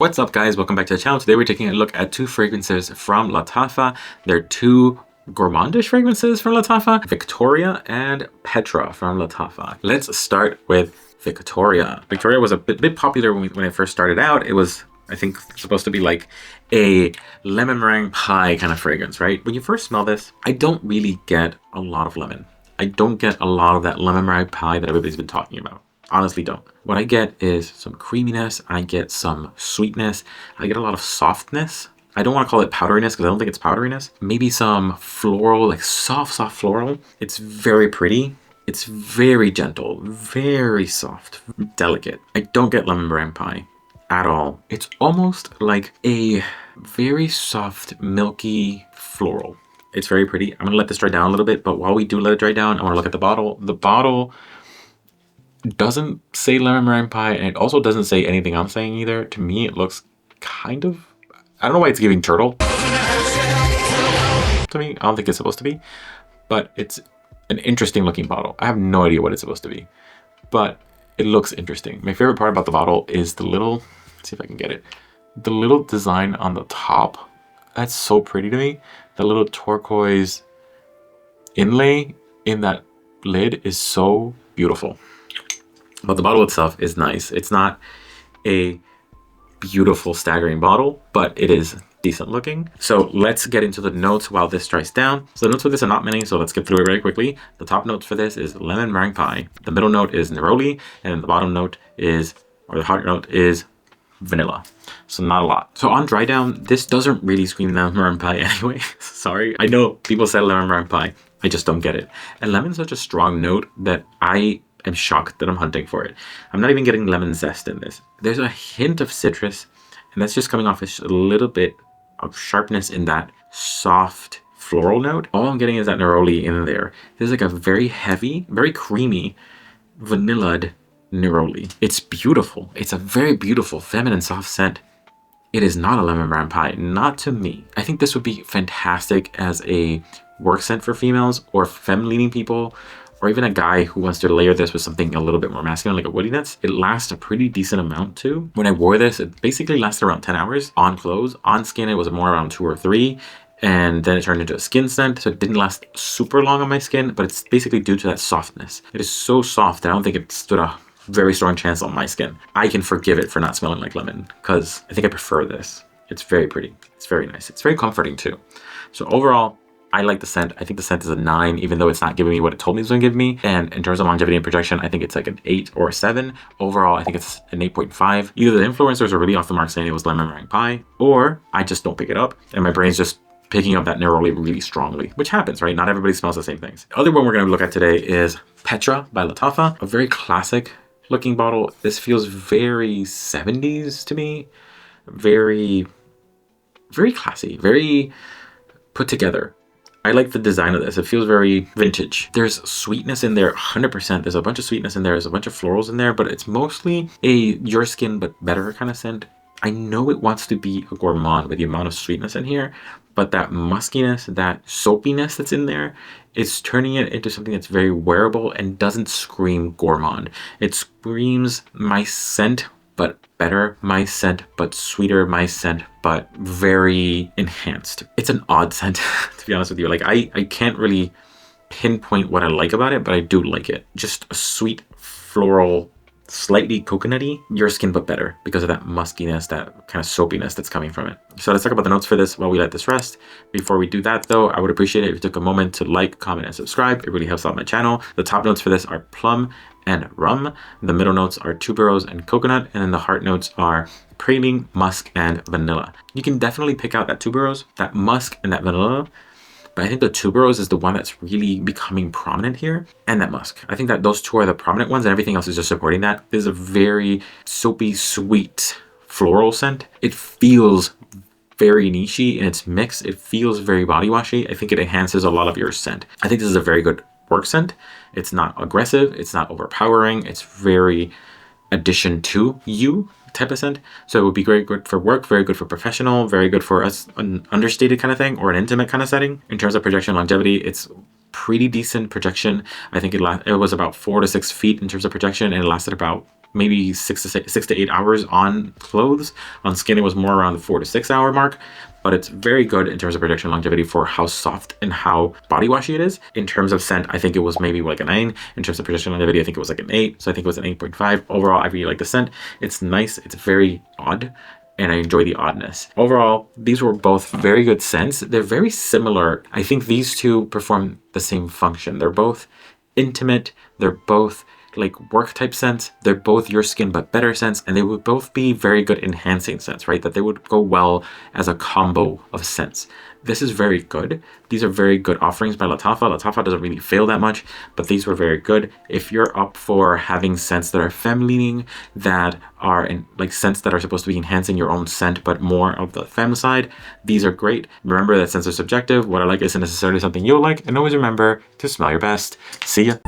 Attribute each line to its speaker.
Speaker 1: What's up guys, welcome back to the channel. Today we're taking a look at two fragrances from Lattafa. They're two gourmandish fragrances from Lattafa, Victoria and Petra from Lattafa. Let's start with Victoria. Victoria was a bit popular when it first started out. It was, I think, supposed to be like a lemon meringue pie kind of fragrance, right? When you first smell this, I don't really get a lot of lemon. I don't get a lot of that lemon meringue pie that everybody's been talking about. Honestly don't. What I get is some creaminess, I get some sweetness, I get a lot of softness. I don't want to call it powderiness because I don't think it's powderiness. Maybe some floral, like soft floral. It's very pretty. It's very gentle, very soft, delicate. I don't get lemon meringue pie at all. It's almost like a very soft, milky floral. It's very pretty. I'm gonna let this dry down a little bit, but while we do let it dry down, I want to look at the bottle. The bottle doesn't say lemon meringue pie, and it also doesn't say anything I'm saying either. To me, it looks kind of, I don't know why it's giving turtle to me. I don't think it's supposed to be, but it's an interesting looking bottle. I have no idea what it's supposed to be, but it looks interesting. My favorite part about the bottle is the little, let's see if I can get it, the little design on the top. That's so pretty to me. The little turquoise inlay in that lid is so beautiful. But the bottle itself is nice. It's not a beautiful, staggering bottle, but it is decent looking. So let's get into the notes while this dries down. So the notes for this are not many, so let's get through it very quickly. The top notes for this is lemon meringue pie. The middle note is neroli, and the bottom note is, or the heart note is vanilla. So not a lot. So on dry down, this doesn't really scream lemon meringue pie anyway. Sorry. I know people say lemon meringue pie. I just don't get it. And lemon's such a strong note that I'm shocked that I'm hunting for it. I'm not even getting lemon zest in this. There's a hint of citrus, and that's just coming off a little bit of sharpness in that soft floral note. All I'm getting is that neroli in there. There's like a very heavy, very creamy, vanilla'd neroli. It's beautiful. It's a very beautiful, feminine, soft scent. It is not a lemon meringue pie, not to me. I think this would be fantastic as a work scent for females or femme-leaning people, or even a guy who wants to layer this with something a little bit more masculine, like a woodiness. It lasts a pretty decent amount too. When I wore this, it basically lasted around 10 hours on clothes. On skin, it was more around 2 or 3. And then it turned into a skin scent, so it didn't last super long on my skin, but it's basically due to that softness. It is so soft that I don't think it stood a very strong chance on my skin. I can forgive it for not smelling like lemon, because I think I prefer this. It's very pretty. It's very nice. It's very comforting too. So overall, I like the scent. I think the scent is a 9, even though it's not giving me what it told me it was going to give me. And in terms of longevity and projection, I think it's like an 8 or a 7. Overall, I think it's an 8.5. Either the influencers are really off the mark saying it was lemon meringue pie, or I just don't pick it up, and my brain's just picking up that neroli really strongly, which happens, right? Not everybody smells the same things. The other one we're going to look at today is Petra by Lattafa, a very classic looking bottle. This feels very 70s to me. Very classy, very put together. I like the design of this. It feels very vintage. There's sweetness in there, 100%. There's a bunch of sweetness in there. There's a bunch of florals in there, but it's mostly a your skin but better kind of scent. I know it wants to be a gourmand with the amount of sweetness in here, but that muskiness, that soapiness that's in there, is turning it into something that's very wearable and doesn't scream gourmand. It screams my scent, but better, my scent, but sweeter, my scent, but very enhanced. It's an odd scent, to be honest with you. Like I can't really pinpoint what I like about it, but I do like it. Just a sweet, floral, slightly coconutty, your skin, but better because of that muskiness, that kind of soapiness that's coming from it. So let's talk about the notes for this while we let this rest. Before we do that though, I would appreciate it if you took a moment to like, comment, and subscribe. It really helps out my channel. The top notes for this are plum and rum. The middle notes are tuberose and coconut, and then the heart notes are praline, musk, and vanilla. You can definitely pick out that tuberose, that musk, and that vanilla, but I think the tuberose is the one that's really becoming prominent here, and that musk. I think that those two are the prominent ones, and everything else is just supporting that. This is a very soapy, sweet floral scent. It feels very nichey in its mix. It feels very body washy. I think it enhances a lot of your scent. I think this is a very good work scent. It's not aggressive, it's not overpowering, it's very addition to you type of scent. So it would be very good for work, very good for professional, very good for an understated kind of thing or an intimate kind of setting. In terms of projection longevity, it's pretty decent projection. I think it was about 4 to 6 feet in terms of projection, and it lasted about maybe 6 to 8 hours on clothes. On skin, it was more around the 4 to 6 hour mark. But it's very good in terms of protection and longevity for how soft and how body washy it is. In terms of scent, I think it was maybe like a 9. In terms of protection and longevity, I think it was like an 8. So I think it was an 8.5. Overall, I really like the scent. It's nice. It's very odd, and I enjoy the oddness. Overall, these were both very good scents. They're very similar. I think these two perform the same function. They're both intimate. They're both like work type scents. They're both your skin but better scents, and they would both be very good enhancing scents, right? That they would go well as a combo of scents. This is very good. These are very good offerings by Lattafa. Lattafa doesn't really fail that much, but these were very good. If you're up for having scents that are femme leaning, that are like scents that are supposed to be enhancing your own scent but more of the femme side, these are great. Remember that scents are subjective. What I like isn't necessarily something you'll like, and always remember to smell your best. See ya.